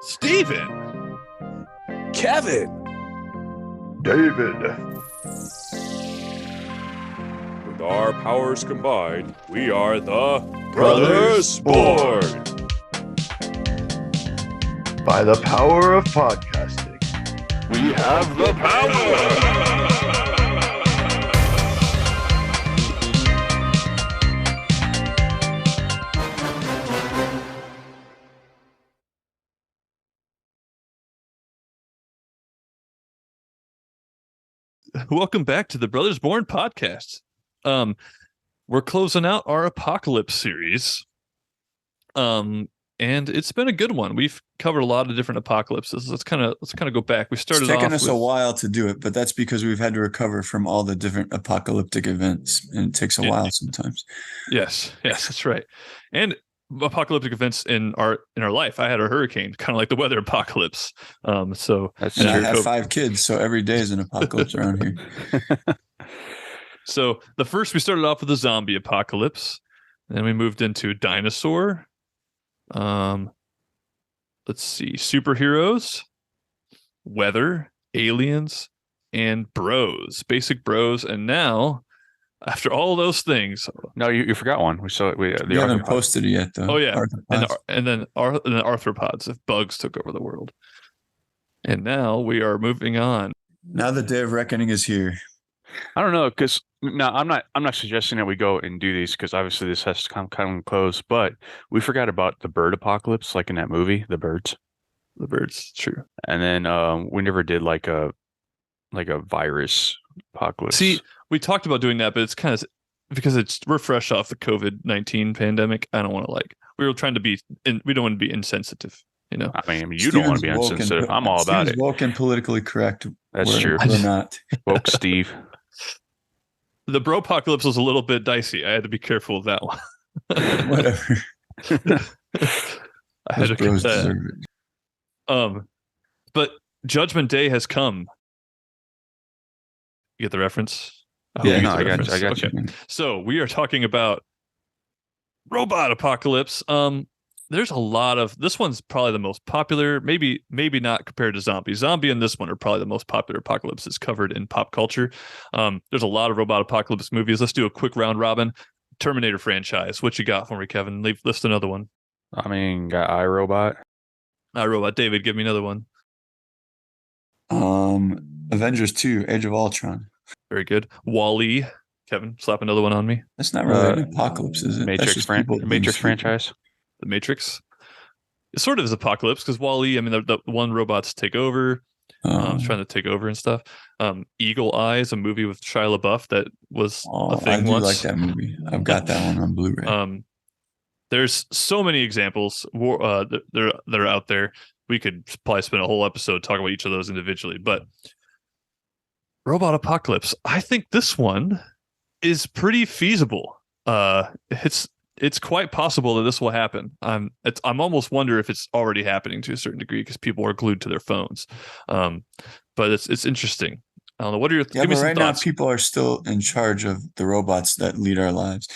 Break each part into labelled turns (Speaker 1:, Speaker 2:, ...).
Speaker 1: Steven.
Speaker 2: Kevin.
Speaker 3: David.
Speaker 4: With our powers combined, we are the
Speaker 1: Brothers
Speaker 4: Born.
Speaker 3: By the power of podcasting,
Speaker 4: We have the power!
Speaker 1: Welcome back to the Brothers Born podcast. We're closing out our Apocalypse series. And it's been a good one. We've covered a lot of different apocalypses. Let's kind of go back. We started
Speaker 2: It's taken
Speaker 1: off
Speaker 2: us a while to do it, but that's because we've had to recover from all the different apocalyptic events, and it takes a while sometimes.
Speaker 1: Yes, that's right. And apocalyptic events in our life. I had a hurricane, kind of like the weather apocalypse. So
Speaker 2: that's I have 5 kids, so every day is an apocalypse around here.
Speaker 1: So we started off with the zombie apocalypse, then we moved into dinosaur. Let's see, superheroes, weather, aliens, and basic bros. And now, after all those things,
Speaker 5: no, you forgot one. We
Speaker 2: haven't posted it yet, though.
Speaker 1: Oh yeah, and then arthropods. If bugs took over the world, and now we are moving on.
Speaker 2: Now the day of reckoning is here.
Speaker 5: I don't know, because no, I'm not suggesting that we go and do these, because obviously this has to come kind of close. But we forgot about the bird apocalypse, like in that movie, The Birds.
Speaker 1: The Birds, true.
Speaker 5: And then we never did like a virus apocalypse.
Speaker 1: See, we talked about doing that, but it's kind of because we're fresh off the COVID-19 pandemic. I don't want to we were trying to be, we don't want to be insensitive. You know,
Speaker 5: I mean, you don't want to be insensitive. I'm all about it.
Speaker 2: Woke and politically correct.
Speaker 5: That's true.
Speaker 2: We're not
Speaker 5: woke, Steve.
Speaker 1: The bro apocalypse was a little bit dicey. I had to be careful with that one.
Speaker 2: Whatever.
Speaker 1: I had to
Speaker 2: bros
Speaker 1: that.
Speaker 2: Deserve it.
Speaker 1: But Judgment Day has come. You get the reference?
Speaker 5: I got you.
Speaker 1: So we are talking about robot apocalypse. There's a lot of, this one's probably the most popular, maybe not compared to zombie. Zombie and this one are probably the most popular apocalypses covered in pop culture. There's a lot of robot apocalypse movies. Let's do a quick round robin. Terminator franchise. What you got for me, Kevin? List another one.
Speaker 5: I mean, got iRobot.
Speaker 1: iRobot. David, give me another one.
Speaker 5: Avengers 2, Age of Ultron.
Speaker 1: Very good. Wall-E. Kevin, slap another one on me.
Speaker 2: That's not really an apocalypse, is it?
Speaker 5: Matrix franchise.
Speaker 1: The Matrix. It sort of is apocalypse because Wall-E, I mean, the one robots take over, trying to take over and stuff. Eagle Eyes, a movie with Shia LaBeouf that was a thing
Speaker 2: I do
Speaker 1: once.
Speaker 2: like that movie. I've got that one on Blu-ray.
Speaker 1: There's so many examples that are out there. We could probably spend a whole episode talking about each of those individually, but robot apocalypse, I think this one is pretty feasible. It's quite possible that this will happen. I'm almost wonder if it's already happening to a certain degree because people are glued to their phones. But it's interesting. I don't know. What are your
Speaker 2: give me some right
Speaker 1: thoughts?
Speaker 2: Now people are still in charge of the robots that lead our lives.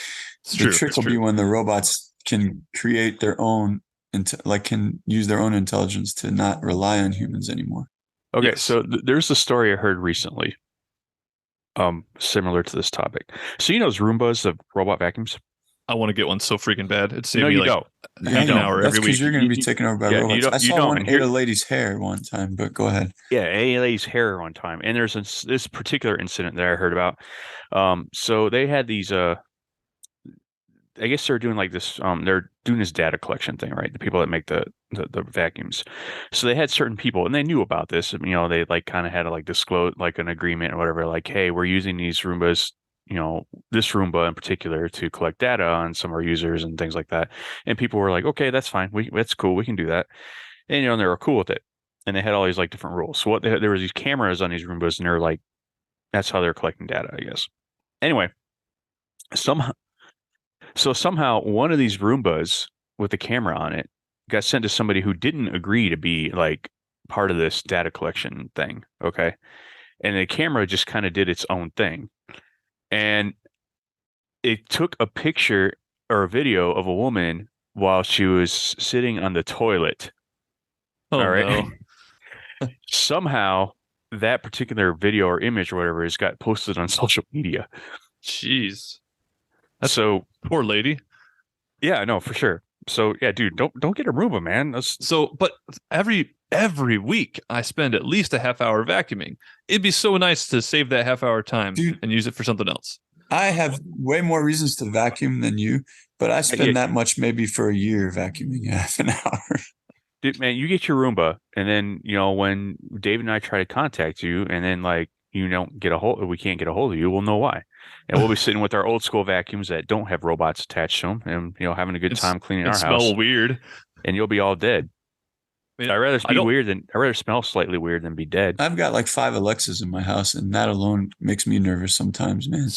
Speaker 1: It's
Speaker 2: the trick will be when the robots can create their own, can use their own intelligence to not rely on humans anymore.
Speaker 5: Okay, so there's a story I heard recently, similar to this topic. So you know those Roombas, the robot vacuums?
Speaker 1: I want to get one so freaking bad. It saved me
Speaker 5: you
Speaker 1: like
Speaker 5: don't.
Speaker 1: half an hour
Speaker 2: That's
Speaker 1: every week.
Speaker 2: because you're going to be taken over by robots. I saw one ate a lady's hair one time, but go ahead.
Speaker 5: Yeah, a lady's hair one time. And there's this particular incident that I heard about. So they had these, I guess they're doing like this, they're doing this data collection thing, right? The people that make the vacuums. So they had certain people, and they knew about this. You know, they kind of had to disclose an agreement or whatever, hey, we're using these Roombas, this Roomba in particular, to collect data on some of our users and things like that. And people were like, okay, that's fine. That's cool. We can do that. And, they were cool with it. And they had all these different rules. So there was these cameras on these Roombas, and they're that's how they're collecting data, I guess. Anyway, somehow one of these Roombas with the camera on it got sent to somebody who didn't agree to be part of this data collection thing. Okay. And the camera just kind of did its own thing. And it took a picture or a video of a woman while she was sitting on the toilet
Speaker 1: Oh
Speaker 5: All right.
Speaker 1: no.
Speaker 5: Somehow that particular video or image or whatever has got posted on social media.
Speaker 1: Jeez. That's
Speaker 5: So
Speaker 1: poor lady.
Speaker 5: yeah, no, for sure. So yeah, dude, don't get a Roomba, man.
Speaker 1: So, but every week I spend at least a half hour vacuuming. It'd be so nice to save that half hour time
Speaker 2: Dude.
Speaker 1: and use it for something else.
Speaker 2: I have way more reasons to vacuum than you, but I spend that much maybe for a year vacuuming half an hour.
Speaker 5: Dude, man, you get your Roomba, and then when Dave and I try to contact you, and then like we can't get a hold of you, we'll know why. And we'll be sitting with our old school vacuums that don't have robots attached to them, and having a good time cleaning our
Speaker 1: smell
Speaker 5: house.
Speaker 1: Weird,
Speaker 5: and you'll be all dead.
Speaker 1: I mean,
Speaker 5: I'd rather smell slightly weird than be dead.
Speaker 2: I've got like 5 Alexas in my house, and that alone makes me nervous sometimes, man.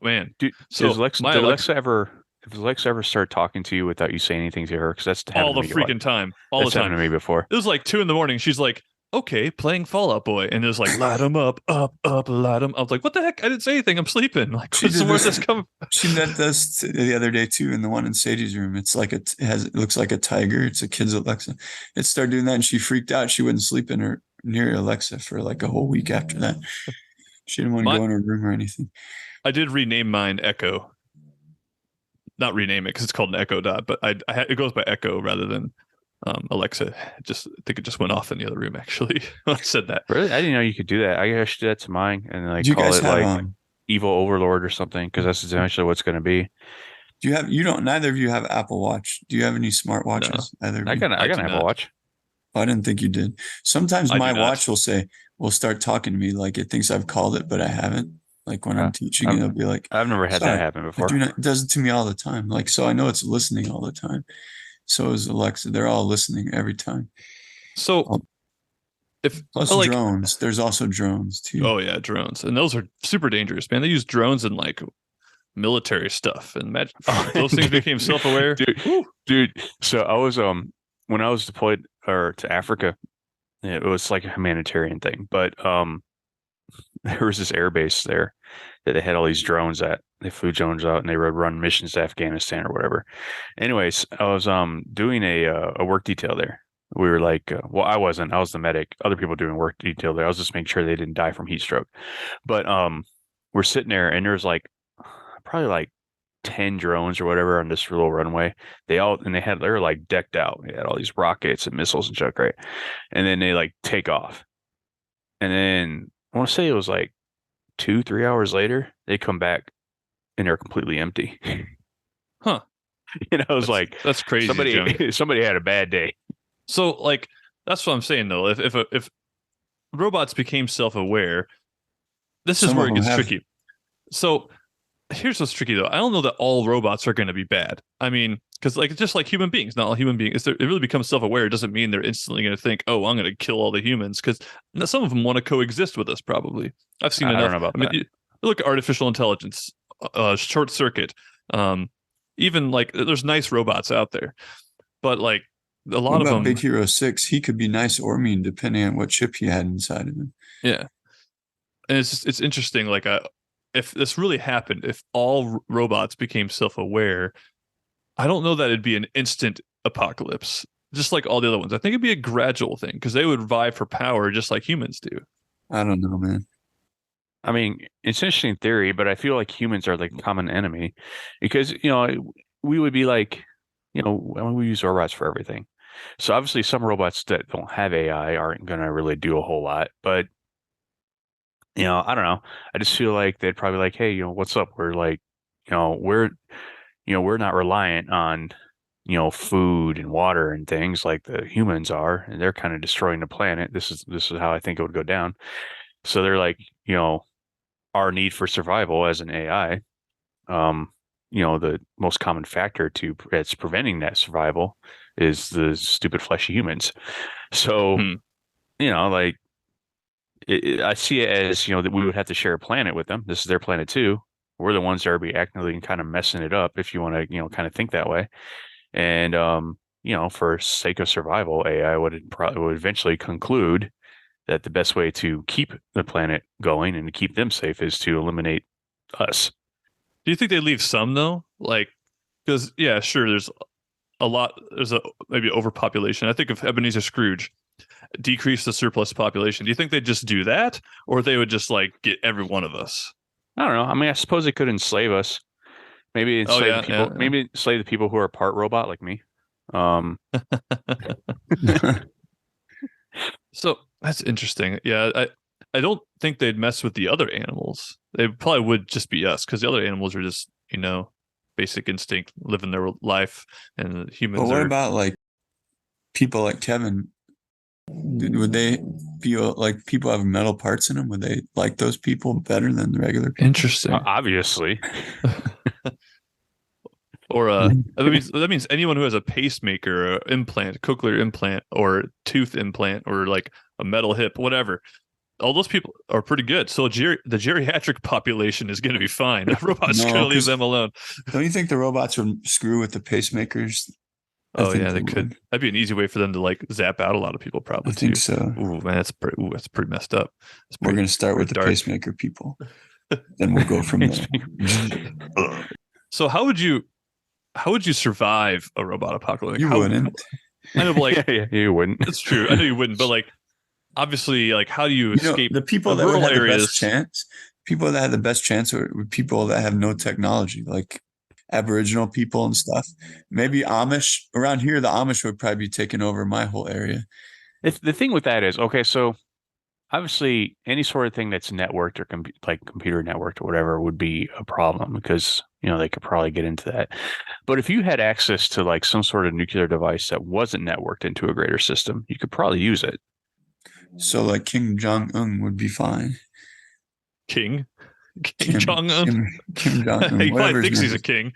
Speaker 1: Man.
Speaker 5: Dude,
Speaker 1: So
Speaker 5: does Alexa ever start talking to you without you saying anything to her? Because that's
Speaker 1: all the freaking time. All the time.
Speaker 5: Happened to me before.
Speaker 1: It was like 2 a.m. She's like, okay, playing Fall Out Boy. And it was like, light 'em up, light 'em. I was like, what the heck? I didn't say anything. I'm sleeping. Like, where's this coming?
Speaker 2: She did this the other day too, in the one in Sadie's room. It's like it looks like a tiger. It's a kid's Alexa. It started doing that, and she freaked out. She wouldn't sleep near Alexa for like a whole week after that. She didn't want to go in her room or anything.
Speaker 1: I did rename mine Echo. Not rename it because it's called an Echo Dot, but it goes by Echo rather than Alexa. I think it just went off in the other room actually when I said that.
Speaker 5: Really? I didn't know you could do that. I guess I should do that to mine and like
Speaker 2: Do you
Speaker 5: call
Speaker 2: guys
Speaker 5: it
Speaker 2: have,
Speaker 5: like Evil Overlord or something, because that's essentially what's going to be.
Speaker 2: Neither of you have Apple Watch. Do you have any smart watches?
Speaker 5: No. I got an Apple Watch.
Speaker 2: Oh, I didn't think you did. Sometimes my watch will start talking to me like it thinks I've called it, but I haven't. Like when I'm teaching, it'll be like,
Speaker 5: I've never had that happen before.
Speaker 2: It does it to me all the time. Like, so I know it's listening all the time. So is Alexa. They're all listening every time.
Speaker 1: So
Speaker 2: plus drones, there's also drones too.
Speaker 1: Oh yeah, drones. And those are super dangerous, man. They use drones in like military stuff, and those things became self-aware.
Speaker 5: Dude. So I was when I was deployed to Africa, it was like a humanitarian thing, but there was this air base there that they had all these drones that they flew drones out and they would run missions to Afghanistan or whatever. Anyways, I was doing a work detail there. We were like, I wasn't. I was the medic. Other people doing work detail there. I was just making sure they didn't die from heat stroke. But we're sitting there and there's like probably like 10 drones or whatever on this little runway. They were like decked out. They had all these rockets and missiles and junk, right? And then they like take off. And then I want to say it was like 2-3 hours later, they come back and they're completely empty.
Speaker 1: Huh.
Speaker 5: And I was like,
Speaker 1: that's crazy.
Speaker 5: Somebody had a bad day.
Speaker 1: So like, that's what I'm saying though. If robots became self-aware, this is where it gets tricky. So here's what's tricky though. I don't know that all robots are going to be bad. I mean, because like just like human beings, not all human beings, if it really becomes self-aware, it doesn't mean they're instantly going to think, "Oh, I'm going to kill all the humans." Because some of them want to coexist with us. Probably, I've seen enough.
Speaker 5: I don't know about that.
Speaker 1: You look at artificial intelligence, short circuit. Even like there's nice robots out there, but like a lot of them.
Speaker 2: Big Hero 6, he could be nice or mean depending on what chip he had inside of him.
Speaker 1: Yeah, and it's interesting. Like if this really happened, if all robots became self-aware, I don't know that it'd be an instant apocalypse, just like all the other ones. I think it'd be a gradual thing because they would vie for power just like humans do.
Speaker 2: I don't know, man.
Speaker 5: I mean, it's interesting theory, but I feel like humans are like common enemy because, we would be like, we use robots for everything. So obviously some robots that don't have AI aren't going to really do a whole lot, but I don't know. I just feel like they'd probably like, hey, what's up? We're like, we're not reliant on, food and water and things like the humans are, and they're kind of destroying the planet. This is how I think it would go down. So they're like, our need for survival as an AI, the most common factor that's preventing that survival is the stupid fleshy humans. So, like, I see it as, that we would have to share a planet with them. This is their planet too. We're the ones that are actively kind of messing it up, if you want to, kind of think that way. And, for sake of survival, AI would eventually conclude that the best way to keep the planet going and to keep them safe is to eliminate us.
Speaker 1: Do you think they leave some though? Like, because yeah, sure, there's maybe overpopulation. I think of Ebenezer Scrooge. decrease the surplus population, do you think they'd just do that, or they would just like get every one of us?
Speaker 5: I don't know. I mean, I suppose they could enslave us. Maybe
Speaker 1: Oh
Speaker 5: enslave the
Speaker 1: yeah,
Speaker 5: people.
Speaker 1: yeah.
Speaker 5: Maybe enslave the people who are part robot, like me.
Speaker 1: So that's interesting. Yeah, I don't think they'd mess with the other animals. They probably would just be us, because the other animals are just, basic instinct, living their life, and
Speaker 2: But
Speaker 1: humans
Speaker 2: what
Speaker 1: are
Speaker 2: about like people like Kevin? Would they feel like people have metal parts in them? Would they like those people better than the regular people?
Speaker 1: interesting.
Speaker 5: Obviously.
Speaker 1: Or that means anyone who has a pacemaker, or implant, cochlear implant, or tooth implant, or like a metal hip, whatever. All those people are pretty good. So the geriatric population is going to be fine. The robot's
Speaker 2: No,
Speaker 1: going to leave
Speaker 2: 'cause
Speaker 1: them alone.
Speaker 2: Don't you think the robots would screw with the pacemakers? I
Speaker 1: Oh
Speaker 2: think
Speaker 1: yeah, they could.
Speaker 2: would.
Speaker 1: That'd be an easy way for them to like zap out a lot of people,
Speaker 2: I
Speaker 1: probably
Speaker 2: think
Speaker 1: too.
Speaker 2: so.
Speaker 1: Ooh man, that's pretty messed up.
Speaker 2: We're going to start with the
Speaker 1: dark.
Speaker 2: pacemaker people. Then we'll go from there.
Speaker 1: So how would you survive a robot apocalypse?
Speaker 2: You wouldn't.
Speaker 1: I know, but like
Speaker 5: yeah, you wouldn't.
Speaker 1: it's true. I know you wouldn't, but like obviously, like how do you escape
Speaker 2: the people
Speaker 1: the
Speaker 2: that would
Speaker 1: rural
Speaker 2: have the
Speaker 1: areas?
Speaker 2: best chance? People that have the best chance are people that have no technology, like Aboriginal people and stuff. Maybe Amish around here. The Amish would probably be taking over my whole area.
Speaker 5: The thing with that is, okay, so obviously any sort of thing that's networked or like computer networked or whatever would be a problem because, they could probably get into that. But if you had access to like some sort of nuclear device that wasn't networked into a greater system, you could probably use it.
Speaker 2: So like Kim Jong-un would be fine.
Speaker 1: Kim Jong-un.
Speaker 2: Kim Jong-un.
Speaker 1: He
Speaker 2: Whatever
Speaker 1: probably thinks
Speaker 2: his
Speaker 1: he's
Speaker 2: name
Speaker 1: a
Speaker 2: is.
Speaker 1: king.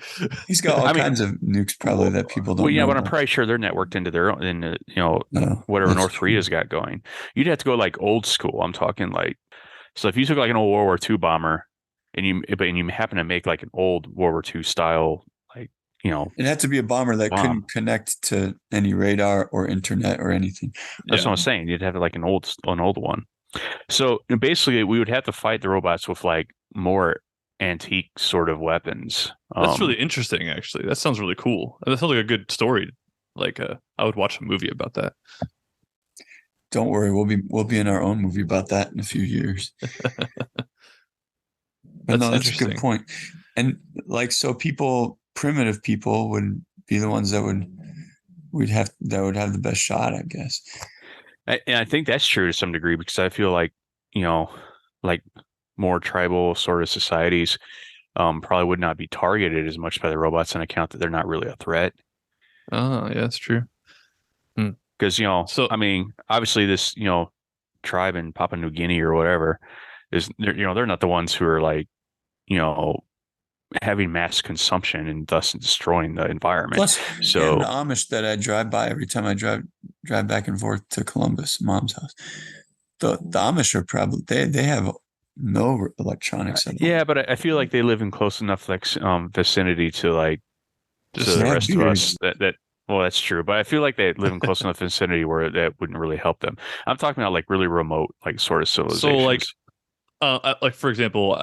Speaker 2: He's got all kinds of nukes probably that people don't
Speaker 5: Well, yeah,
Speaker 2: know
Speaker 5: but I'm
Speaker 2: about.
Speaker 5: pretty sure they're networked into their own,
Speaker 2: No,
Speaker 5: whatever
Speaker 2: that's
Speaker 5: North
Speaker 2: true.
Speaker 5: Korea's got going. You'd have to go like old school. I'm talking like, so if you took like an old World War II bomber and you happen to make like an old World War II style, like,
Speaker 2: It had to be a bomber that
Speaker 5: bomb.
Speaker 2: couldn't connect to any radar or internet or anything.
Speaker 5: That's what I'm saying. You'd have like an old one. So basically, we would have to fight the robots with like more antique sort of weapons.
Speaker 1: That's really interesting, actually. That sounds really cool. That sounds like a good story. Like, I would watch a movie about that.
Speaker 2: Don't worry, we'll be in our own movie about that in a few years. But no, that's a good point. And like, so primitive people would be the ones that would have the best shot, I guess.
Speaker 5: And I think that's true to some degree because I feel like, like more tribal sort of societies probably would not be targeted as much by the robots on account that they're not really a threat.
Speaker 1: Oh, yeah, that's true.
Speaker 5: Because, so I mean, obviously this, tribe in Papua New Guinea or whatever they're not the ones who are like, having mass consumption and thus destroying the environment.
Speaker 2: Plus,
Speaker 5: so
Speaker 2: the Amish that I drive by every time I drive back and forth to Columbus, mom's house, the Amish are probably they have no electronics at all.
Speaker 5: Yeah, but I feel like they live in close enough like vicinity to like to the rest of us that well, that's true, but I feel like they live in close enough vicinity where that wouldn't really help them. I'm talking about like really remote, like sort of civilizations.
Speaker 1: So like for example,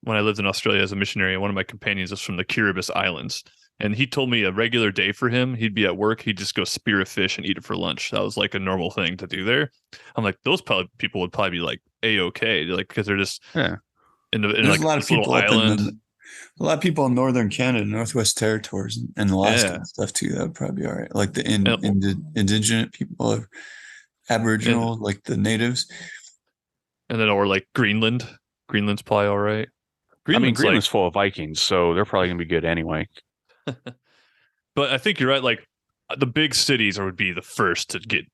Speaker 1: when I lived in Australia as a missionary, one of my companions is from the Kiribati Islands, and he told me a regular day for him, he'd be at work, he'd just go spear a fish and eat it for lunch. That was like a normal thing to do there. I'm like, those people would probably be like A-okay, like because they're just in
Speaker 2: There's
Speaker 1: like
Speaker 2: a lot of people
Speaker 1: island.
Speaker 2: A lot of people in northern Canada, Northwest Territories, and Alaska and stuff too. That would probably be all right. Like the indigenous people, or Aboriginal, like the natives.
Speaker 1: And then, or like Greenland. Greenland's probably all right.
Speaker 5: Greenland's full of Vikings, so they're probably gonna be good anyway.
Speaker 1: But I think you're right. Like the big cities would be the first to get.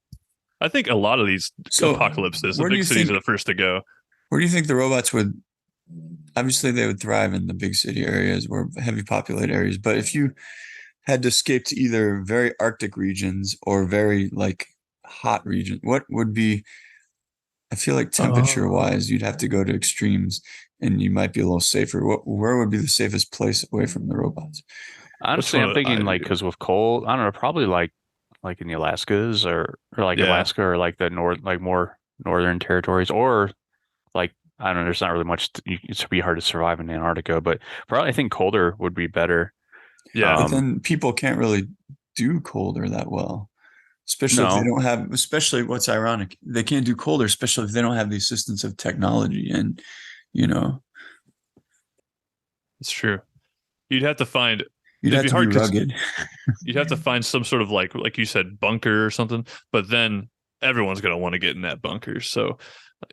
Speaker 1: I think a lot of these apocalypses, the big cities are the first to go.
Speaker 2: Where do you think the robots would? Obviously, they would thrive in the big city areas or heavy populated areas. But if you had to escape to either very Arctic regions or very like hot regions, what would be? I feel like temperature wise, you'd have to go to extremes, and you might be a little safer. Where would be the safest place away from the robots?
Speaker 5: Honestly, I'm thinking like because with cold, I don't know, probably like in the Alaskas or like Alaska or like the more northern territories, or like I don't know. There's not really much. It'd be hard to survive in Antarctica, but probably I think colder would be better.
Speaker 1: Yeah,
Speaker 2: but then people can't really do colder that well. Especially if they
Speaker 5: No.
Speaker 2: don't have, especially what's ironic, they can't do colder, especially if they don't have the assistance of technology. And, you know,
Speaker 1: It's true. You'd have to find
Speaker 2: you'd
Speaker 1: it'd
Speaker 2: have
Speaker 1: be
Speaker 2: to be
Speaker 1: hard because
Speaker 2: rugged.
Speaker 1: you'd have to find some sort of like you said, bunker or something. But then everyone's gonna want to get in that bunker. So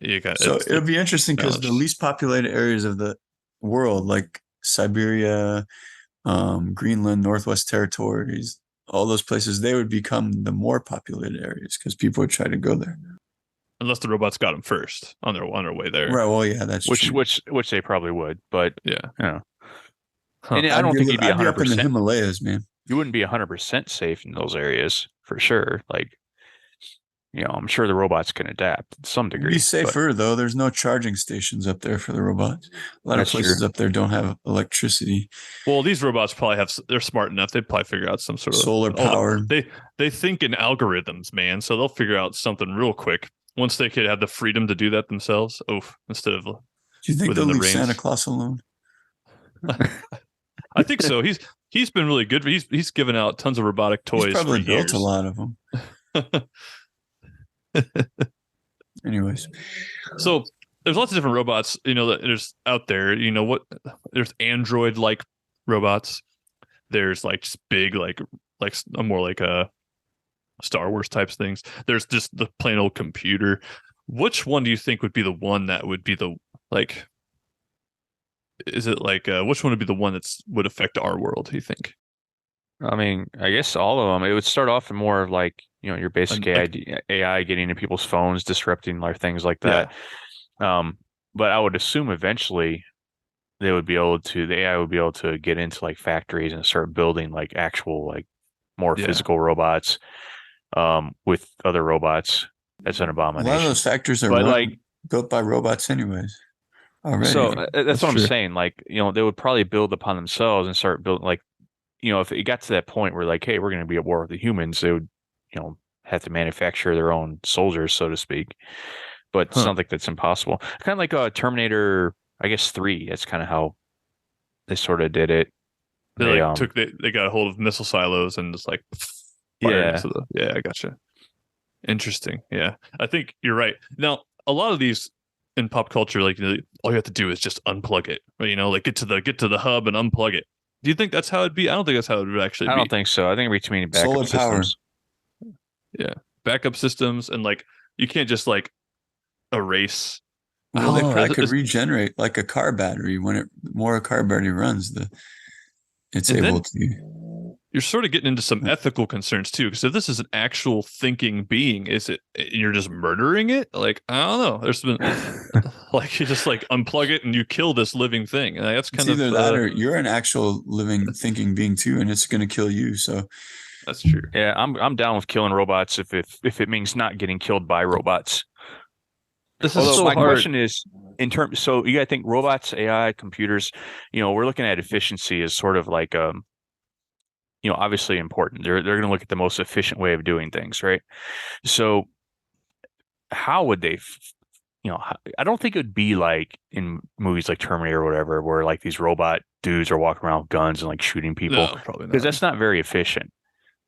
Speaker 1: you got
Speaker 2: So
Speaker 1: it's
Speaker 2: it'll be interesting because the
Speaker 1: challenge.
Speaker 2: least populated areas of the world, like Siberia, Greenland, Northwest Territories, all those places, they would become the more populated areas because people would try to go there.
Speaker 1: Unless the robots got them first on their way there.
Speaker 2: Right. Well, yeah, that's
Speaker 5: Which
Speaker 2: true.
Speaker 5: which they probably would, but
Speaker 1: Yeah.
Speaker 5: you know.
Speaker 1: Huh.
Speaker 5: And I don't think you'd be
Speaker 2: I'd be up in the
Speaker 5: 100%.
Speaker 2: Himalayas, man.
Speaker 5: You wouldn't be 100% safe in those areas for sure. Like, I'm sure the robots can adapt to some
Speaker 2: It'd
Speaker 5: degree.
Speaker 2: be
Speaker 5: but
Speaker 2: safer though. There's no charging stations up there for the robots. A lot of
Speaker 5: That's
Speaker 2: places
Speaker 5: true.
Speaker 2: up there don't have electricity,
Speaker 1: Well, these robots probably they're smart enough. They'd probably figure out some sort of
Speaker 2: solar power.
Speaker 1: they think in algorithms, man. So they'll figure out something real quick once they could have the freedom to do that themselves. Instead of
Speaker 2: Do you think
Speaker 1: within
Speaker 2: they'll
Speaker 1: the
Speaker 2: leave Santa
Speaker 1: reins.
Speaker 2: Claus alone?
Speaker 1: I think so. He's been really good. He's given out tons of robotic toys
Speaker 2: He's probably
Speaker 1: for
Speaker 2: built
Speaker 1: years.
Speaker 2: a lot of them. Anyways,
Speaker 1: So there's lots of different robots, that there's out there. There's Android like robots. There's like just big like more like a Star Wars types things. There's just the plain old computer. Which one do you think would be the one that would be the like? Is it like which one would be the one that's would affect our world? Do you think?
Speaker 5: I mean, I guess all of them. It would start off in more of like, your basic
Speaker 1: Like,
Speaker 5: AI getting into people's phones, disrupting life, things like
Speaker 1: yeah,
Speaker 5: that. But I would assume eventually the AI would be able to get into like factories and start building like actual, like more
Speaker 1: yeah.
Speaker 5: physical robots, with other robots. That's an
Speaker 2: a lot of
Speaker 5: abomination.
Speaker 2: those factories are
Speaker 5: But like,
Speaker 2: built by robots, anyways. Already.
Speaker 5: so that's
Speaker 1: That's
Speaker 5: what I'm
Speaker 1: true.
Speaker 5: saying. Like, they would probably build upon themselves and start building like, if it got to that point where like, hey, we're going to be at war with the humans, they would, have to manufacture their own soldiers, so to speak. But it's
Speaker 1: Huh.
Speaker 5: not like that's impossible. Kind of like a Terminator, I guess 3. That's kind of how they sort of did it.
Speaker 1: They like they got a hold of missile silos and just like fired
Speaker 5: Yeah.
Speaker 1: into the. Yeah, I gotcha. Interesting. Yeah, I think you're right. Now, a lot of these in pop culture, like all you have to do is just unplug it. Like get to the hub and unplug it. Do you think that's how it'd be? I don't think that's how it would actually
Speaker 5: I
Speaker 1: be.
Speaker 5: don't think so. I think it'd be too many backup
Speaker 2: Solar power.
Speaker 5: systems.
Speaker 1: Yeah, backup systems and like you can't just like erase.
Speaker 2: Well, they
Speaker 1: Oh,
Speaker 2: probably
Speaker 1: is-
Speaker 2: could
Speaker 1: is-
Speaker 2: regenerate like a car battery. The more a car battery runs, it's
Speaker 1: And
Speaker 2: able
Speaker 1: then-
Speaker 2: to.
Speaker 1: You're sort of getting into some ethical concerns too, because if this is an actual thinking being, is it you're just murdering it? Like I don't know. There's been like you just like unplug it and you kill this living thing. And that's
Speaker 2: It's
Speaker 1: kind of
Speaker 2: either that or you're an actual living, thinking being too, and it's going to kill you. So
Speaker 1: that's true.
Speaker 5: Yeah, I'm down with killing robots if it means not getting killed by robots.
Speaker 1: This is
Speaker 5: Although
Speaker 1: so
Speaker 5: my
Speaker 1: hard.
Speaker 5: question is, so you got to think robots, AI, computers. We're looking at efficiency as sort of like obviously important. They're going to look at the most efficient way of doing things, right? So how would they? I don't think it would be like in movies like Terminator or whatever, where like these robot dudes are walking around with guns and like shooting people,
Speaker 1: No, probably
Speaker 5: because
Speaker 1: not.
Speaker 5: that's not very efficient.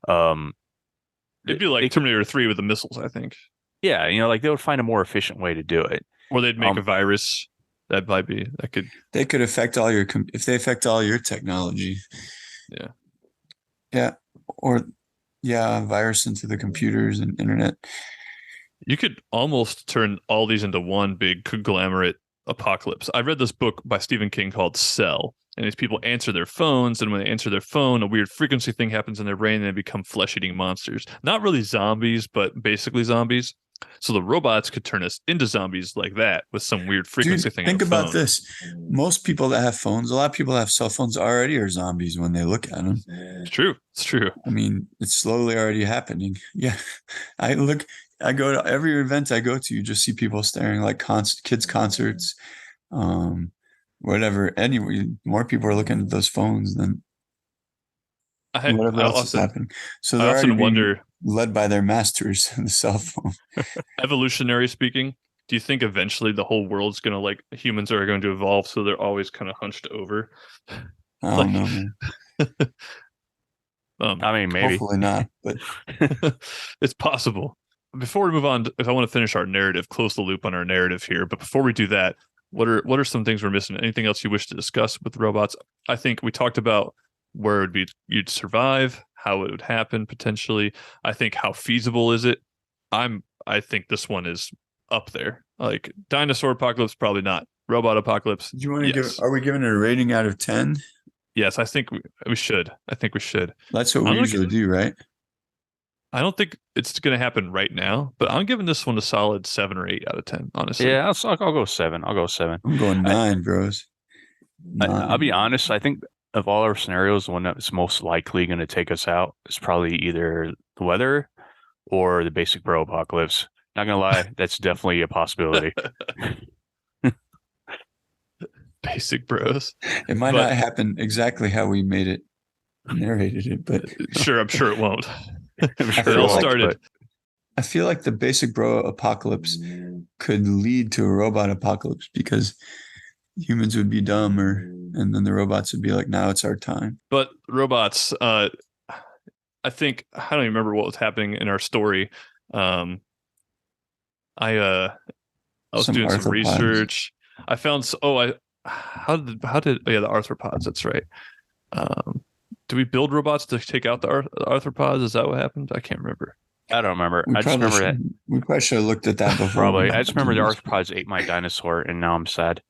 Speaker 1: It'd be like Terminator 3 with the missiles, I think.
Speaker 5: Yeah, like they would find a more efficient way to do it.
Speaker 1: Or they'd make a virus. That might be that could.
Speaker 2: they could affect all your if they affect all your technology.
Speaker 1: Yeah.
Speaker 2: Yeah. Or virus into the computers and internet.
Speaker 1: You could almost turn all these into one big conglomerate apocalypse. I read this book by Stephen King called Cell, and these people answer their phones, and when they answer their phone, a weird frequency thing happens in their brain, and they become flesh-eating monsters. Not really zombies, but basically zombies. So the robots could turn us into zombies like that with some weird frequency
Speaker 2: Dude,
Speaker 1: thing.
Speaker 2: think
Speaker 1: on the
Speaker 2: about
Speaker 1: phone.
Speaker 2: this. Most people that have phones, a lot of people that have cell phones already are zombies when they look at them.
Speaker 1: It's true. It's true.
Speaker 2: I mean, it's slowly already happening. Yeah. I go to every event I go to, you just see people staring like kids concerts, whatever. Anyway, more people are looking at those phones than whatever else is happening. So they're
Speaker 1: I
Speaker 2: already
Speaker 1: often wonder,
Speaker 2: led by their masters, the cell phone.
Speaker 1: evolutionary speaking, do you think eventually the whole world's going to like humans are going to evolve so they're always kind of hunched over?
Speaker 2: I don't know, man.
Speaker 5: I mean, maybe.
Speaker 2: Hopefully not, but
Speaker 1: It's possible. Before we move on, if I want to finish our narrative, close the loop on our narrative here. But before we do that, what are some things we're missing? Anything else you wish to discuss with robots? I think we talked about where it would be you'd survive, how it would happen potentially. I think how feasible is it? I think this one is up there. Like dinosaur apocalypse, probably not. Robot apocalypse.
Speaker 2: do you want to
Speaker 1: yes.
Speaker 2: are we giving it a rating out of 10?
Speaker 1: Yes, I think we should. I think we should.
Speaker 2: That's what
Speaker 1: I'm
Speaker 2: we
Speaker 1: looking-
Speaker 2: usually do, right?
Speaker 1: I don't think it's going to happen right now, but I'm giving this one a solid 7 or 8 out of 10, honestly.
Speaker 5: Yeah, I'll go 7. I'll go 7.
Speaker 2: I'm going 9, bros.
Speaker 5: I'll be honest. I think of all our scenarios, the one that's most likely going to take us out is probably either the weather or the basic bro apocalypse. Not gonna lie, that's definitely a possibility.
Speaker 1: Basic bros.
Speaker 2: It might
Speaker 1: But-
Speaker 2: not happen exactly how we made it, narrated it, but
Speaker 1: Sure, I'm sure it won't.
Speaker 5: I'm sure
Speaker 1: It
Speaker 2: feel
Speaker 1: all
Speaker 2: like-
Speaker 1: started.
Speaker 2: I feel like the basic bro apocalypse could lead to a robot apocalypse because humans would be dumber and then the robots would be like, now it's our time.
Speaker 1: But robots, I think I don't even remember what was happening in our story. I was
Speaker 2: Some
Speaker 1: doing some
Speaker 2: arthropods.
Speaker 1: research. I found how did the arthropods? That's right. Do we build robots to take out the arthropods? Is that what happened? I can't remember.
Speaker 5: I don't remember.
Speaker 2: We
Speaker 5: I just remember that.
Speaker 2: We probably should have looked at that before.
Speaker 5: Probably.
Speaker 2: we
Speaker 5: I just remember the
Speaker 2: did this.
Speaker 5: arthropods ate my dinosaur, and now I'm sad.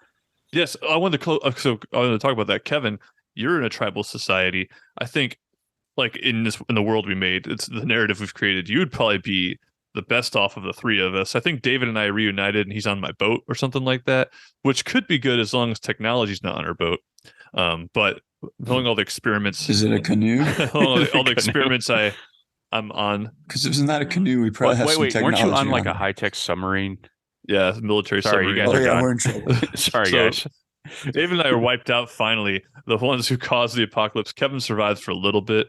Speaker 1: Yes, I wanted to so I wanted to talk about that. Kevin, you're in a tribal society. I think, like in the world we made, it's the narrative we've created. You would probably be the best off of the three of us. I think David and I reunited, and he's on my boat or something like that, which could be good as long as technology's not on our boat. But knowing all the experiments,
Speaker 2: Is it a canoe?
Speaker 1: all the
Speaker 5: Canoe.
Speaker 1: experiments I'm on,
Speaker 2: Because if it's not a canoe, we probably have some
Speaker 5: Wait, weren't
Speaker 2: technology.
Speaker 5: you on like a high-tech submarine?
Speaker 1: yeah, military
Speaker 5: Sorry, you
Speaker 1: submarine.
Speaker 5: guys
Speaker 2: Oh
Speaker 5: are
Speaker 2: yeah,
Speaker 5: done.
Speaker 2: we're in trouble.
Speaker 5: Sorry,
Speaker 1: So-
Speaker 5: guys.
Speaker 1: Dave and I are wiped out finally. The ones who caused the apocalypse. Kevin survives for a little bit,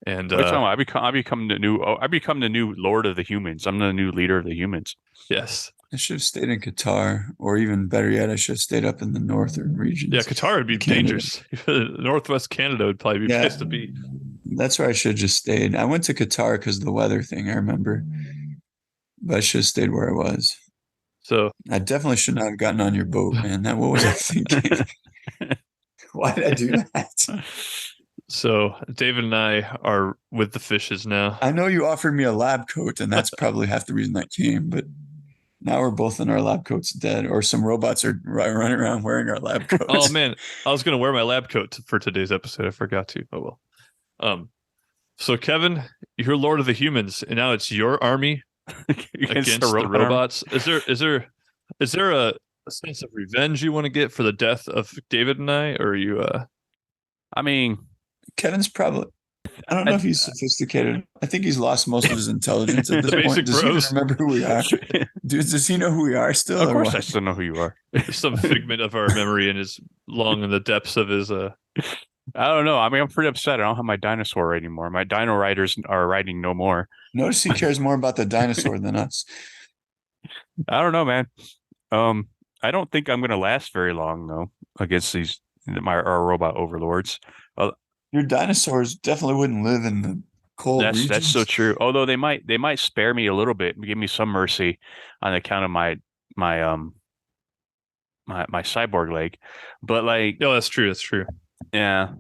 Speaker 1: and
Speaker 5: What are you talking about? I become the new. Oh, I become the new Lord of the Humans. I'm the new leader of the humans.
Speaker 1: yes,
Speaker 2: I should have stayed in Qatar, or even better yet, I should have stayed up in the northern regions.
Speaker 1: yeah. Qatar would be
Speaker 2: Canada.
Speaker 1: dangerous. Northwest Canada would probably be a
Speaker 2: Yeah.
Speaker 1: place to be.
Speaker 2: That's where I should have just stayed. I went to Qatar because of the weather thing, I remember. But I should have stayed where I was.
Speaker 1: So
Speaker 2: I definitely should not have gotten on your boat, man. What was I thinking? Why did I do that?
Speaker 1: So David and I are with the fishes now.
Speaker 2: I know you offered me a lab coat, and that's probably half the reason I came, but now we're both in our lab coats dead, or some robots are running around wearing our lab coats.
Speaker 1: Oh man, I was gonna wear my lab coat for today's episode. I forgot to. Oh well. So Kevin, you're Lord of the Humans, and now it's your army against the
Speaker 5: robot army?
Speaker 1: robots. Is there a sense of revenge you want to get for the death of David and I, or are you?
Speaker 5: I mean,
Speaker 2: Kevin's probably, I don't know if he's sophisticated. I think he's lost most of his intelligence at this
Speaker 1: The
Speaker 2: point.
Speaker 1: basic
Speaker 2: Does he even
Speaker 1: bros.
Speaker 2: remember who we are? Does he know who we are still?
Speaker 5: of
Speaker 2: or
Speaker 5: course,
Speaker 2: what?
Speaker 5: I still know who you are.
Speaker 1: some figment of our memory and is long in the depths of his
Speaker 5: I don't know. I mean, I'm pretty upset. I don't have my dinosaur anymore. My dino riders are riding no more.
Speaker 2: Notice he cares more about the dinosaur than us.
Speaker 5: I don't know, man. I don't think I'm going to last very long though against our robot overlords.
Speaker 2: Your dinosaurs definitely wouldn't live in the cold
Speaker 5: That's
Speaker 2: regions.
Speaker 5: so true. Although they might spare me a little bit and give me some mercy on account of my cyborg leg. But like,
Speaker 1: no, that's true. That's true.
Speaker 5: yeah.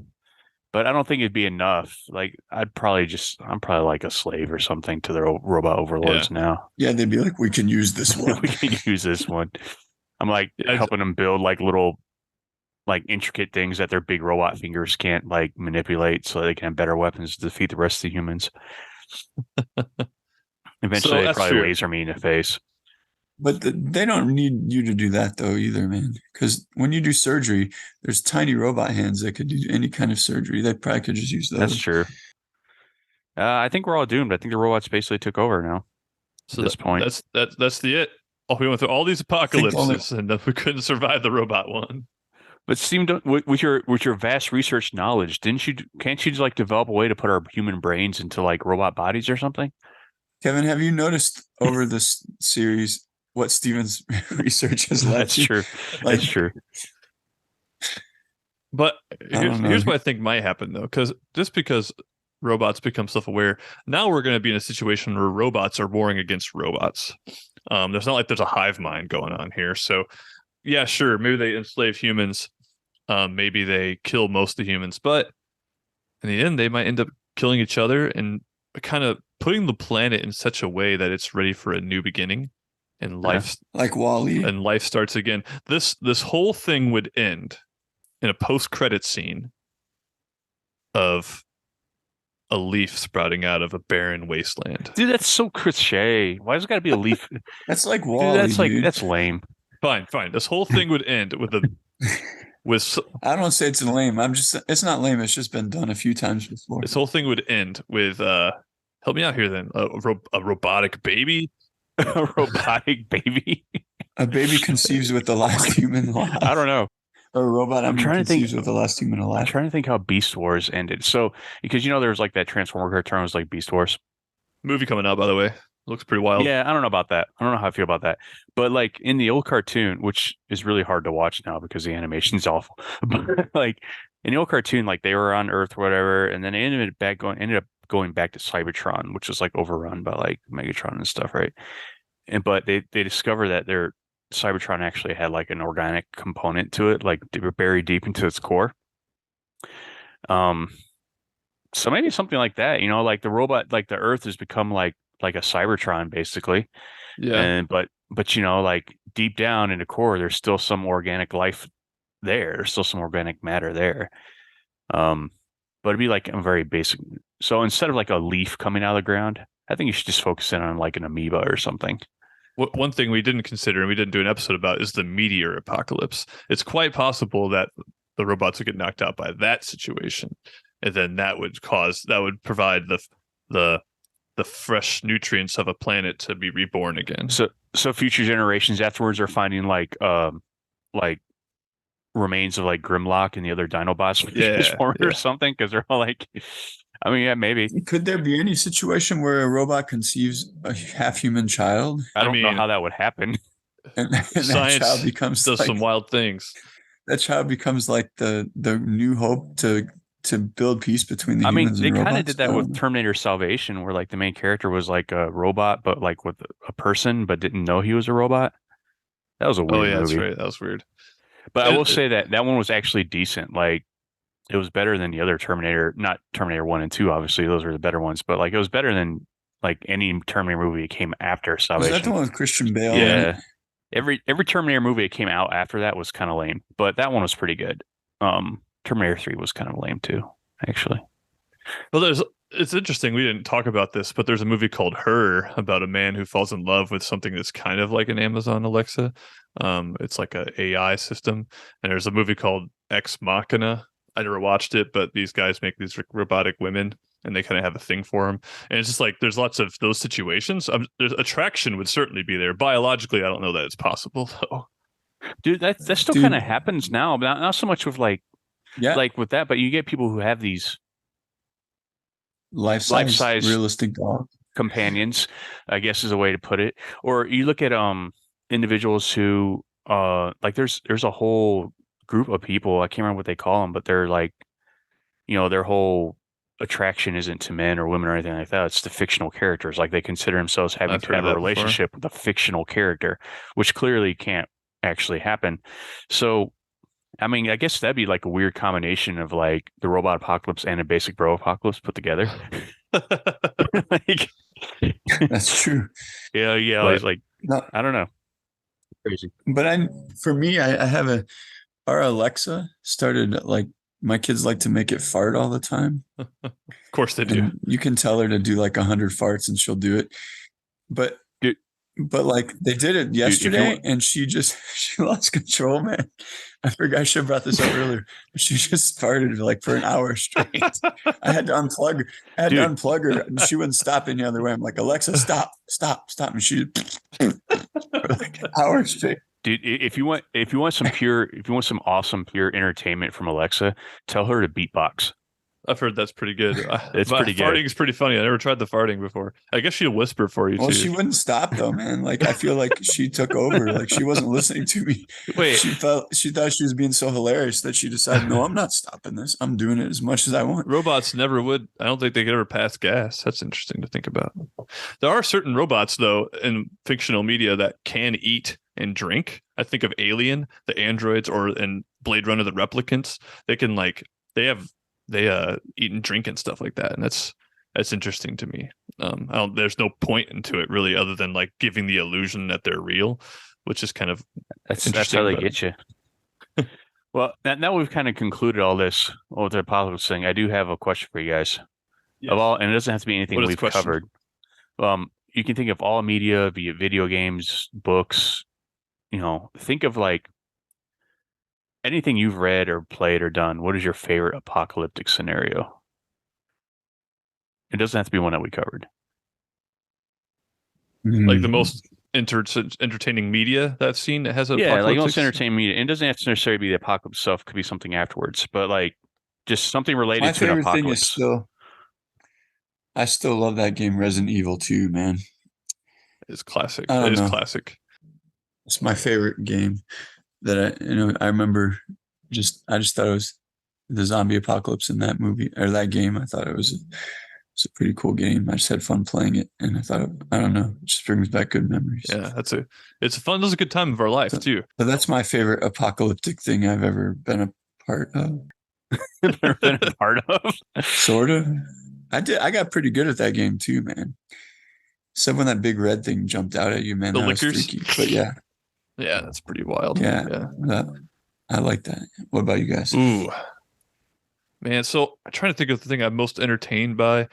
Speaker 5: But I don't think it'd be enough. Like I'm probably like a slave or something to the robot overlords now.
Speaker 2: Yeah, they'd be like, we can use this one.
Speaker 5: We can use this one. I'm like
Speaker 1: Yeah,
Speaker 5: helping them build like little like intricate things that their big robot fingers can't like manipulate so they can have better weapons to defeat the rest of the humans. Eventually they
Speaker 1: that's
Speaker 5: probably
Speaker 1: true.
Speaker 5: laser me in the face.
Speaker 2: But they don't need you to do that though either, man. Because when you do surgery, there's tiny robot hands that could do any kind of surgery. They probably could just use those.
Speaker 5: That's true. I think we're all doomed. I think the robots basically took over now.
Speaker 1: So
Speaker 5: At this point.
Speaker 1: that's the it. Oh, we went through all these apocalypses and then we couldn't survive the robot one.
Speaker 5: But Steve, with your vast research knowledge, can't you like develop a way to put our human brains into like robot bodies or something?
Speaker 2: Kevin, have you noticed over this series what Steven's research has led
Speaker 5: That's
Speaker 2: to?
Speaker 5: true.
Speaker 2: Like,
Speaker 5: That's true.
Speaker 1: But
Speaker 2: don't know.
Speaker 1: here's what I think might happen though, because robots become self-aware. Now we're going to be in a situation where robots are warring against robots. There's not like there's a hive mind going on here. So yeah, sure, maybe they enslave humans. Maybe they kill most of the humans, but in the end, they might end up killing each other and kind of putting the planet in such a way that it's ready for a new beginning and life
Speaker 2: Like Wall-E.
Speaker 1: and life starts again. This whole thing would end in a post-credit scene of a leaf sprouting out of a barren wasteland.
Speaker 5: Dude, that's so cliche. Why does it got to be a leaf?
Speaker 2: That's like
Speaker 5: Dude,
Speaker 2: Wall-E,
Speaker 5: that's like
Speaker 2: dude.
Speaker 5: that's lame.
Speaker 1: Fine. This whole thing would end with
Speaker 2: I don't say it's lame. It's not lame. It's just been done a few times before.
Speaker 1: this whole thing would end with help me out here then. A robotic baby.
Speaker 5: A robotic baby.
Speaker 2: A baby conceives with the last human alive.
Speaker 5: I don't know.
Speaker 2: Or a robot,
Speaker 5: I'm trying to think-
Speaker 2: conceives with the last human
Speaker 5: I'm
Speaker 2: alive.
Speaker 5: trying to think how Beast Wars ended. So, because there was like that Transformer cartoon was like Beast Wars.
Speaker 1: Movie coming out, by the way. Looks pretty wild.
Speaker 5: Yeah, I don't know about that. I don't know how I feel about that. But like in the old cartoon, which is really hard to watch now because the animation's awful. But like in the old cartoon, like they were on Earth or whatever, and then they ended up going back to Cybertron, which was like overrun by like Megatron and stuff, right? But they discover that their Cybertron actually had like an organic component to it, like they were buried deep into its core. So maybe something like that, like the robot, like the Earth has become like a Cybertron basically.
Speaker 1: Yeah.
Speaker 5: And but like deep down in the core, there's still some organic life there. There's still some organic matter there. But it'd be like a very basic. So instead of like a leaf coming out of the ground, I think you should just focus in on like an amoeba or something.
Speaker 1: One thing we didn't consider and we didn't do an episode about is the meteor apocalypse. It's quite possible that the robots would get knocked out by that situation, and then that would provide the fresh nutrients of a planet to be reborn again.
Speaker 5: So future generations afterwards are finding like remains of like Grimlock and the other Dinobots or something, because they're all like, I mean, yeah, maybe.
Speaker 2: Could there be any situation where a robot conceives a half-human child?
Speaker 5: I don't know how that would happen.
Speaker 2: And that child becomes
Speaker 1: does some wild things.
Speaker 2: That child becomes like the new hope to build peace between the humans and robots.
Speaker 5: They kind of did that with Terminator Salvation, where like the main character was like a robot, but like with a person, but didn't know he was a robot. That was a weird movie.
Speaker 1: That's right. That was weird.
Speaker 5: But I will say that one was actually decent. Like it was better than the other Terminator, not Terminator 1 and 2, obviously. Those were the better ones. But like it was better than like any Terminator movie that came after Salvation.
Speaker 2: Was that the one with Christian Bale?
Speaker 5: Yeah.
Speaker 2: Right?
Speaker 5: Every Terminator movie that came out after that was kind of lame. But that one was pretty good. Terminator 3 was kind of lame too, actually.
Speaker 1: Well, it's interesting. We didn't talk about this, but there's a movie called Her about a man who falls in love with something that's kind of like an Amazon Alexa. It's like a AI system. And there's a movie called Ex Machina. I never watched it, but these guys make these robotic women and they kind of have a thing for them. And it's just like there's lots of those situations. There's attraction would certainly be there. Biologically, I don't know that it's possible though.
Speaker 5: Dude, that still kind of happens now, but not so much with like with that, but you get people who have these life-size
Speaker 2: realistic dog
Speaker 5: companions, I guess is a way to put it. Or you look at individuals who like there's a whole group of people, I can't remember what they call them, but they're like, their whole attraction isn't to men or women or anything like that. It's to fictional characters. Like they consider themselves having to have a relationship with a fictional character, which clearly can't actually happen. So I mean, I guess that'd be like a weird combination of like the robot apocalypse and a basic bro apocalypse put together.
Speaker 2: Like, that's true.
Speaker 5: Yeah. It's like, no, I don't know. Crazy.
Speaker 2: But for me, I have our Alexa started like, my kids like to make it fart all the time.
Speaker 1: Of course they do.
Speaker 2: And you can tell her to do like 100 farts and she'll do it. But like they did it yesterday and she lost control, man. I forgot I should have brought this up earlier. She just farted like for an hour straight. I had to unplug her and she wouldn't stop any other way. I'm like, Alexa, stop. And she for like an hour straight.
Speaker 5: Dude, if you want some awesome pure entertainment from Alexa, tell her to beatbox.
Speaker 1: I've heard that's pretty good.
Speaker 5: It's pretty good.
Speaker 1: Farting is pretty funny. I never tried the farting before. I guess she'll whisper for you
Speaker 2: Well,
Speaker 1: too.
Speaker 2: she wouldn't stop though, man. Like I feel like she took over. Like she wasn't listening to me.
Speaker 5: Wait,
Speaker 2: She thought she was being so hilarious that she decided, no, I'm not stopping this. I'm doing it as much as I want.
Speaker 1: Robots never would. I don't think they could ever pass gas. That's interesting to think about. There are certain robots, though, in fictional media that can eat and drink. I think of Alien, the androids, or in Blade Runner, the replicants. They can they eat and drink and stuff like that, and that's interesting to me. There's no point into it really, other than like giving the illusion that they're real, which is kind of
Speaker 5: that's how they get you. Well, now we've kind of concluded all this with the apocalypse thing. I do have a question for you guys.
Speaker 1: Yes.
Speaker 5: And it doesn't have to be anything we've covered. You can think of all media, be it video games, books. Think of like anything you've read or played or done. What is your favorite apocalyptic scenario? It doesn't have to be one that we covered.
Speaker 1: Like the most entertaining media that I've seen that has
Speaker 5: like most entertaining media. It doesn't have to necessarily be the apocalypse stuff. It could be something afterwards, but like just something related to an apocalypse.
Speaker 2: I still love that game, Resident Evil 2, man.
Speaker 1: It's classic. It is classic.
Speaker 2: It's my favorite game that I remember. I just thought it was the zombie apocalypse in that movie or that game. I thought it's a pretty cool game. I just had fun playing it, and I thought, I don't know, it just brings back good memories.
Speaker 1: Yeah, it's fun. It was a good time of our life too.
Speaker 2: But that's my favorite apocalyptic thing I've ever been a part of. Sort of. I got pretty good at that game too, man. Except when that big red thing jumped out at you, man.
Speaker 1: The
Speaker 2: that
Speaker 1: lickers.
Speaker 2: was freaky. But yeah,
Speaker 1: that's pretty wild.
Speaker 2: Yeah. I like that. What about you guys?
Speaker 1: Ooh. Man, so I'm trying to think of the thing I'm most entertained by.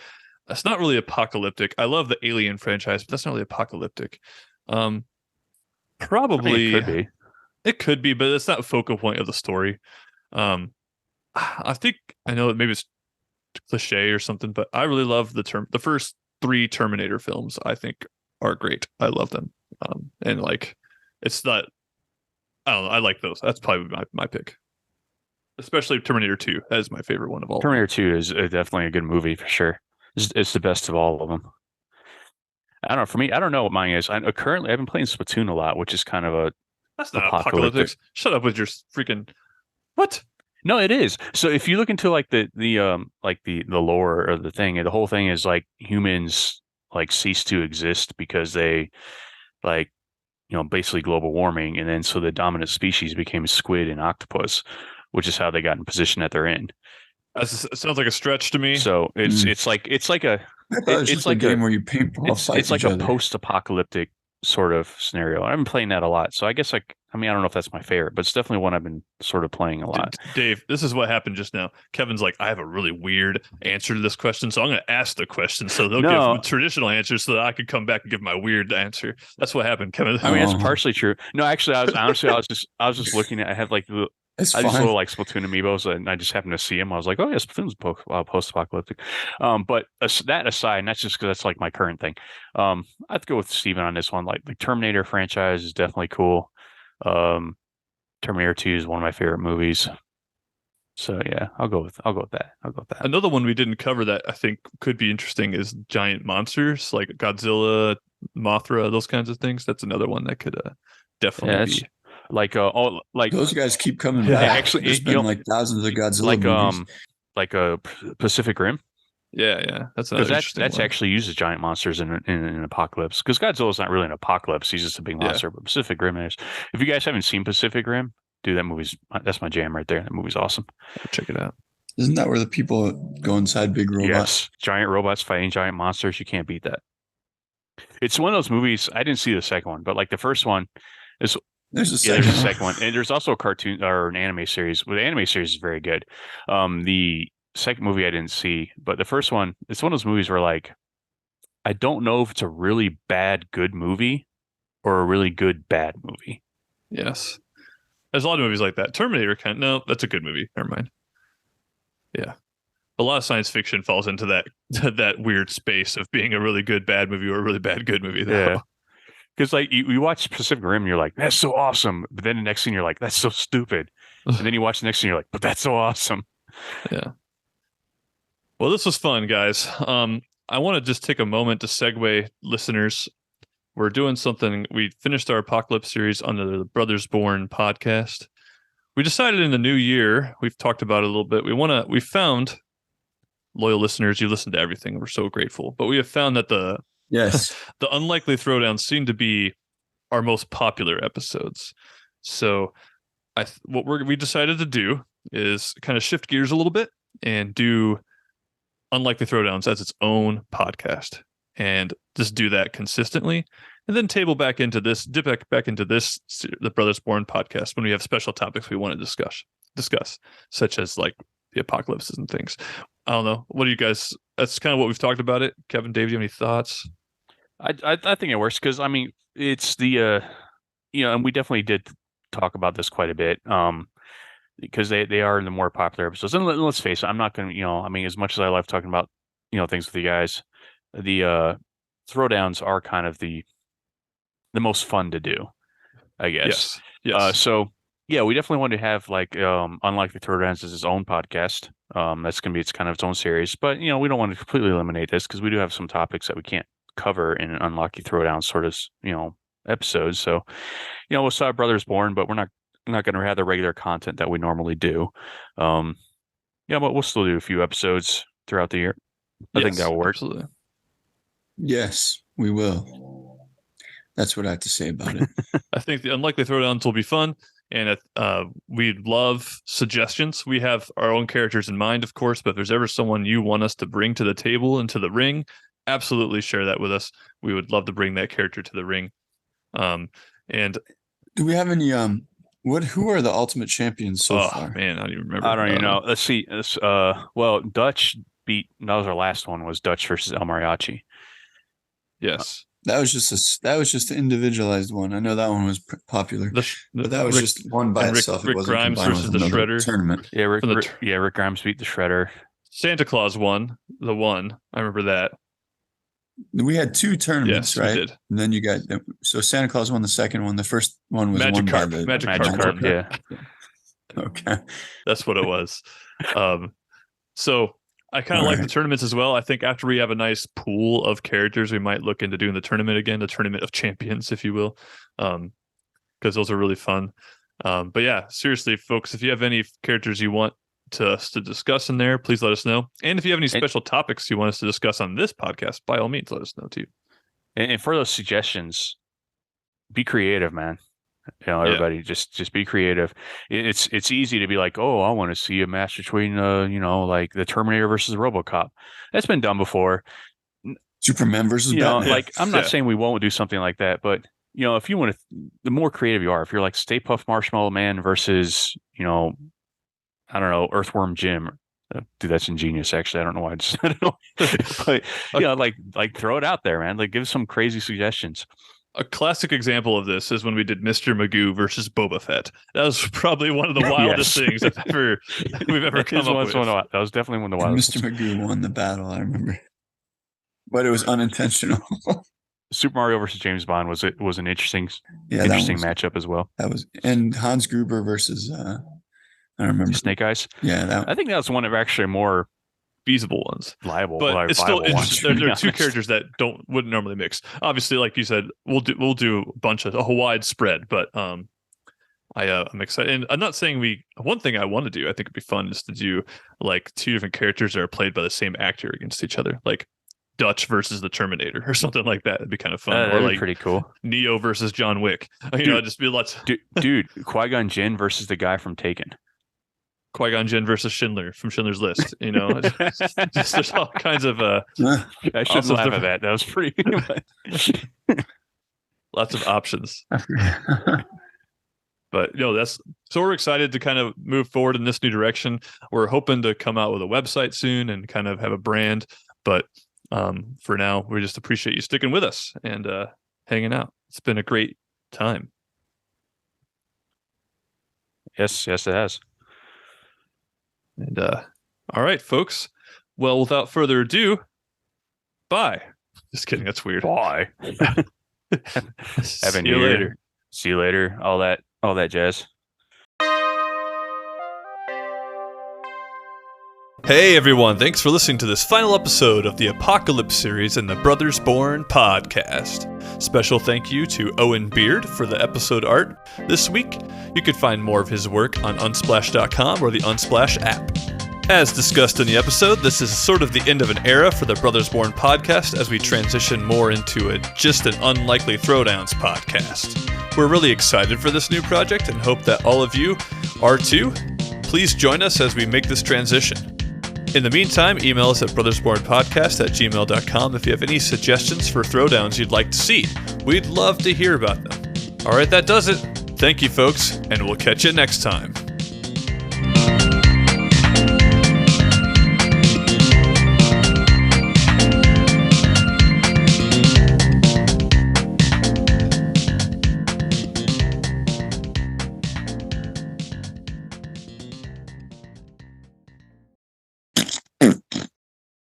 Speaker 1: That's not really apocalyptic. I love the Alien franchise, but that's not really apocalyptic. Probably it could be, but it's not a focal point of the story. I think I know maybe it's cliche or something, but I really love the first 3 Terminator films. I think are great. I love them. And like it's not. I don't know. I like those. That's probably my pick. Especially Terminator 2. That is my favorite one of all.
Speaker 5: Terminator 2 is definitely a good movie for sure. It's the best of all of them. I don't know. For me, I don't know what mine is. Currently, I've been playing Splatoon a lot, which is kind of a
Speaker 1: that's not apocalyptic. Shut up with your freaking what?
Speaker 5: No, it is. So if you look into like the lore of the thing, the whole thing is like humans like cease to exist because they like basically global warming, and then so the dominant species became squid and octopus, which is how they got in position that they're in.
Speaker 1: It sounds like a stretch to me.
Speaker 5: So it's like a
Speaker 2: game where you paintball.
Speaker 5: It's like a post-apocalyptic sort of scenario. I've been playing that a lot, so I guess I don't know if that's my favorite, but it's definitely one I've been sort of playing a lot.
Speaker 1: Dave, this is what happened just now. Kevin's like, I have a really weird answer to this question, so I'm going to ask the question, so they'll give traditional answers, so that I could come back and give my weird answer. That's what happened, Kevin.
Speaker 5: I mean, that's partially true. No, actually, I was just looking at. I have like I just little like Splatoon amiibos, and I just happened to see them. I was like, oh yeah, Splatoon's post-apocalyptic. But that aside, and that's just because that's like my current thing. I have to go with Steven on this one. Like the Terminator franchise is definitely cool. Terminator 2 is one of my favorite movies. So yeah, I'll go with that.
Speaker 1: Another one we didn't cover that I think could be interesting is giant monsters like Godzilla, Mothra, those kinds of things. That's another one that could definitely be.
Speaker 5: Like
Speaker 2: those guys keep coming back. Actually, there's been like thousands of Godzilla movies.
Speaker 5: Like Pacific Rim.
Speaker 1: Yeah, that's
Speaker 5: actually uses giant monsters in an apocalypse, because Godzilla's not really an apocalypse; he's just a big monster. But Pacific Rim is. If you guys haven't seen Pacific Rim, dude, that's my jam right there. That movie's awesome.
Speaker 1: Check it out.
Speaker 2: Isn't that where the people go inside big robots?
Speaker 5: Yes, giant robots fighting giant monsters. You can't beat that. It's one of those movies. I didn't see the second one, but like the first one is.
Speaker 2: There's a second
Speaker 5: one, and there's also a cartoon or an anime series. Well, the anime series is very good. The second movie I didn't see, but the first one, it's one of those movies where like I don't know if it's a really bad good movie or a really good bad movie.
Speaker 1: Yes, there's a lot of movies like that. Terminator no, that's a good movie. Never mind. Yeah, a lot of science fiction falls into that weird space of being a really good bad movie or a really bad good movie. Though.
Speaker 5: Yeah. Because like you watch Pacific Rim, and you're like, that's so awesome. But then the next thing you're like, that's so stupid. And then you watch the next thing, you're like, but that's so awesome.
Speaker 1: Yeah. Well, this was fun, guys. I want to just take a moment to segue listeners. We're doing something. We finished our Apocalypse series under the Brothers Born podcast. We decided in the new year, we've talked about it a little bit. We found loyal listeners, you listen to everything. We're so grateful. But we have found that the
Speaker 2: Yes.
Speaker 1: the unlikely throwdowns seem to be our most popular episodes. So we decided to do is kind of shift gears a little bit and do Unlikely Throwdowns as its own podcast and just do that consistently. And then dip back into this, the Brothers Born podcast when we have special topics we want to discuss, such as like the apocalypses and things. I don't know. What do you guys? That's kind of what we've talked about it. Kevin, Dave, do you have any thoughts?
Speaker 5: I think it works because I mean it's the and we definitely did talk about this quite a bit because they are the more popular episodes. And let's face it, I'm not going to I mean as much as I love talking about things with you guys, the throwdowns are kind of the most fun to do, I guess.
Speaker 1: Yes.
Speaker 5: So yeah, we definitely want to have like Unlikely Throwdowns as its own podcast. That's going to be its kind of its own series, but we don't want to completely eliminate this because we do have some topics that we can't cover in an Unlucky Throwdown sort of episodes. So we'll still have Brothers Born, but we're not going to have the regular content that we normally do. But we'll still do a few episodes throughout the year. I think that will work.
Speaker 1: Absolutely.
Speaker 2: Yes, we will. That's what I have to say about it.
Speaker 1: I think the Unlikely Throwdowns will be fun, and we'd love suggestions. We have our own characters in mind, of course, but if there's ever someone you want us to bring to the table and to the ring, absolutely share that with us. We would love to bring that character to the ring. And
Speaker 2: do we have any who are the ultimate champions so far?
Speaker 1: Man, I don't even remember.
Speaker 5: I don't even know. Let's see. Well, Dutch that was our last one, was Dutch versus El Mariachi.
Speaker 1: Yes.
Speaker 2: That was just an individualized one. I know that one was popular, but that was just one by itself.
Speaker 1: Rick Grimes versus the Shredder
Speaker 2: tournament.
Speaker 5: Yeah, Rick Grimes beat the Shredder.
Speaker 1: Santa Claus won the one. I remember that.
Speaker 2: We had two tournaments,
Speaker 1: yes,
Speaker 2: right?
Speaker 1: We did.
Speaker 2: And then you got Santa Claus won the second one. The first one was won by the
Speaker 1: Magikarp.
Speaker 5: Yeah.
Speaker 2: Okay,
Speaker 1: that's what it was. So I kind of like the tournaments as well. I think after we have a nice pool of characters, we might look into doing the tournament again, the tournament of champions, if you will, because those are really fun. But yeah, seriously, folks, if you have any characters you want us to discuss in there, please let us know. And if you have any special topics you want us to discuss on this podcast, by all means, let us know too.
Speaker 5: And for those suggestions, be creative, man. Everybody just be creative. It's easy to be like, oh, I want to see a match between like the Terminator versus RoboCop. That's been done before.
Speaker 2: Superman versus Batman.
Speaker 5: Like I'm not saying we won't do something like that, but if you want to, the more creative you are, if you're like Stay Puft Marshmallow Man versus I don't know, Earthworm Jim. Dude, that's ingenious. Actually, I don't know why I just said it. But like throw it out there, man. Like give some crazy suggestions.
Speaker 1: A classic example of this is when we did Mr. Magoo versus Boba Fett. That was probably one of the wildest things we've ever come up with.
Speaker 5: That was definitely one of the wildest.
Speaker 2: Mr. Magoo won the battle, I remember, but it was unintentional.
Speaker 5: Super Mario versus James Bond was an interesting matchup as well.
Speaker 2: That was, and Hans Gruber versus I don't remember.
Speaker 5: Snake Eyes.
Speaker 2: Yeah,
Speaker 5: I think that was one of actually more
Speaker 1: feasible ones,
Speaker 5: liable,
Speaker 1: but it's still
Speaker 5: ones,
Speaker 1: there are two characters that wouldn't normally mix. Obviously, like you said, we'll do a wide spread, but I'm excited, and I'm not saying one thing I want to do, I think it'd be fun, is to do like two different characters that are played by the same actor against each other, like Dutch versus the Terminator or something like that. It'd be kind of fun.
Speaker 5: Or
Speaker 1: like
Speaker 5: pretty cool.
Speaker 1: Neo versus John Wick. Just be lots.
Speaker 5: Dude, Qui-Gon Jinn versus the guy from Taken.
Speaker 1: Qui-Gon Jinn versus Schindler from Schindler's List. Just there's all kinds of.
Speaker 5: I shouldn't laugh at that. That was pretty.
Speaker 1: Lots of options. But so we're excited to kind of move forward in this new direction. We're hoping to come out with a website soon and kind of have a brand. But for now, we just appreciate you sticking with us and hanging out. It's been a great time.
Speaker 5: Yes, it has.
Speaker 1: And all right, folks. Well, without further ado, bye. Just kidding. That's weird.
Speaker 5: Bye.
Speaker 1: See you later.
Speaker 5: See you later. All that jazz.
Speaker 1: Hey everyone, thanks for listening to this final episode of the Apocalypse series in the Brothers Born podcast. Special thank you to Owen Beard for the episode art. This week, you could find more of his work on Unsplash.com or the Unsplash app. As discussed in the episode, this is sort of the end of an era for the Brothers Born podcast as we transition more into just an Unlikely Throwdowns podcast. We're really excited for this new project and hope that all of you are too. Please join us as we make this transition. In the meantime, email us at brothersbornpodcast@gmail.com if you have any suggestions for throwdowns you'd like to see. We'd love to hear about them. All right, that does it. Thank you, folks, and we'll catch you next time.